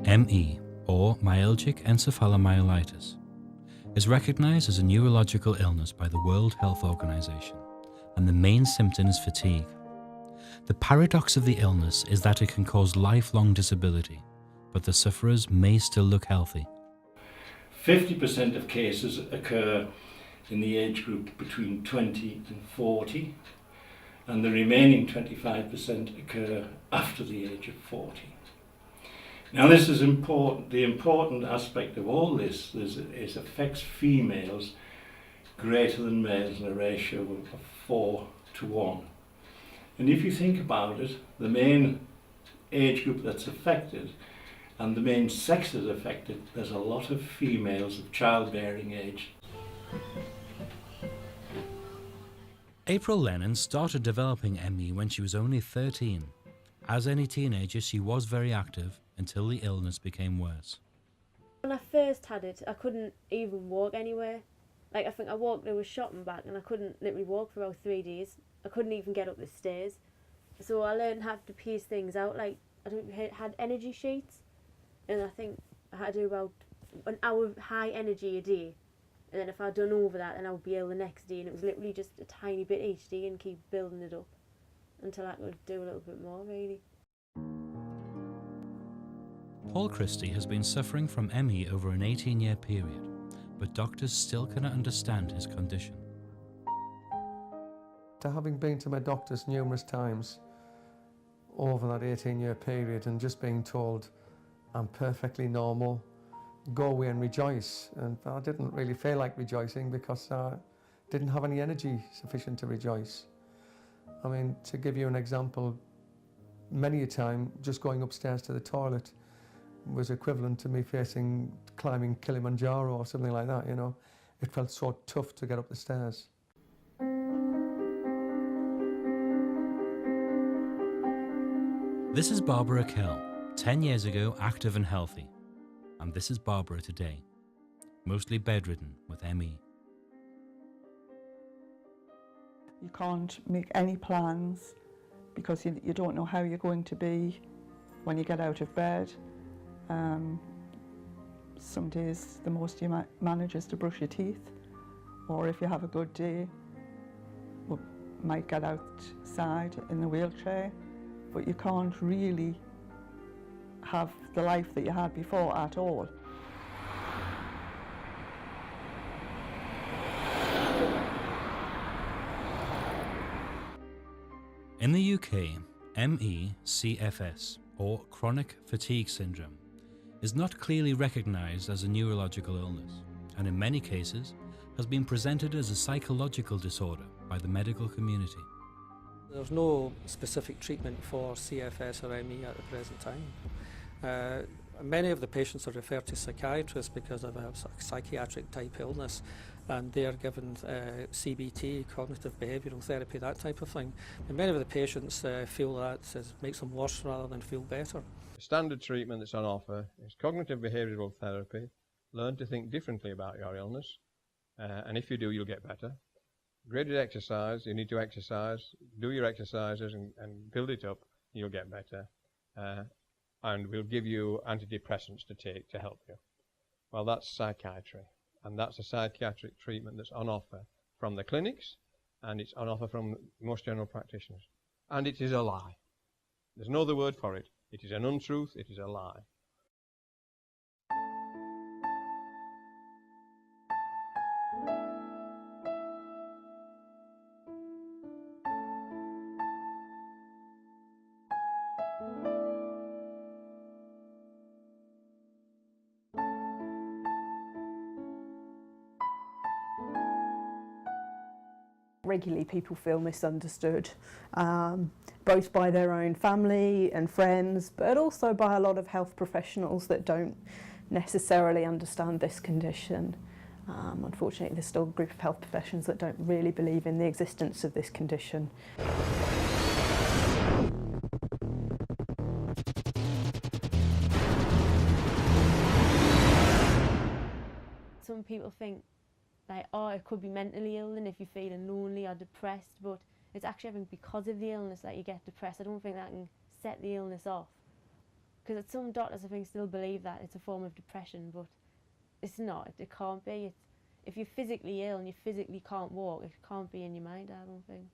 ME, or myalgic encephalomyelitis, is recognized as a neurological illness by the World Health Organization, and the main symptom is fatigue. The paradox of the illness is that it can cause lifelong disability, but the sufferers may still look healthy. 50% of cases occur in the age group between 20 and 40, and the remaining 25% occur after the age of 40. Now this is important. The important aspect of all this is it affects females greater than males in a ratio of 4 to 1. And if you think about it, the main age group that's affected and the main sexes affected, there's a lot of females of childbearing age. April Lennon started developing ME when she was only 13. As any teenager, she was very active until the illness became worse. When I first had it, I couldn't even walk anywhere. Like, I think I walked to a shop and back and I couldn't literally walk for about 3 days. I couldn't even get up the stairs. So I learned how to piece things out. Like, had energy sheets, and I think I had to do about an hour of high energy a day. And then if I'd done over that, then I would be ill the next day. And it was literally just a tiny bit each day and keep building it up until I could do a little bit more, really. Paul Christie has been suffering from ME over an 18-year period, but doctors still cannot understand his condition. After having been to my doctors numerous times over that 18-year period and just being told I'm perfectly normal, go away and rejoice, and I didn't really feel like rejoicing because I didn't have any energy sufficient to rejoice. I mean, to give you an example, many a time just going upstairs to the toilet was equivalent to me climbing Kilimanjaro or something like that, you know. It felt so tough to get up the stairs. This is Barbara Kell, 10 years ago active and healthy. And this is Barbara today, mostly bedridden with ME. You can't make any plans because you don't know how you're going to be when you get out of bed. Some days the most you might manage is to brush your teeth, or if you have a good day, you might get outside in the wheelchair, but you can't really have the life that you had before at all. In the UK, ME/CFS, or chronic fatigue syndrome, is not clearly recognised as a neurological illness, and in many cases has been presented as a psychological disorder by the medical community. There's no specific treatment for CFS or ME at the present time. Many of the patients are referred to psychiatrists because of a psychiatric type illness, and they are given CBT, cognitive behavioural therapy, that type of thing. And many of the patients feel that makes them worse rather than feel better. The standard treatment that's on offer is cognitive behavioural therapy. Learn to think differently about your illness, and if you do, you'll get better. Graded exercise, you need to exercise, do your exercises and build it up, you'll get better. And we'll give you antidepressants to take to help you. Well, that's psychiatry, and that's a psychiatric treatment that's on offer from the clinics, and it's on offer from most general practitioners. And it is a lie. There's no other word for it. It is an untruth, it is a lie. Regularly people feel misunderstood, both by their own family and friends, but also by a lot of health professionals that don't necessarily understand this condition. Unfortunately, there's still a group of health professionals that don't really believe in the existence of this condition. Some people think like, oh, it could be mentally ill and if you're feeling lonely or depressed, but it's actually, I think, because of the illness that you get depressed. I don't think that can set the illness off. Because some doctors, I think, still believe that it's a form of depression, but it's not. It can't be. If you're physically ill and you physically can't walk, it can't be in your mind, I don't think.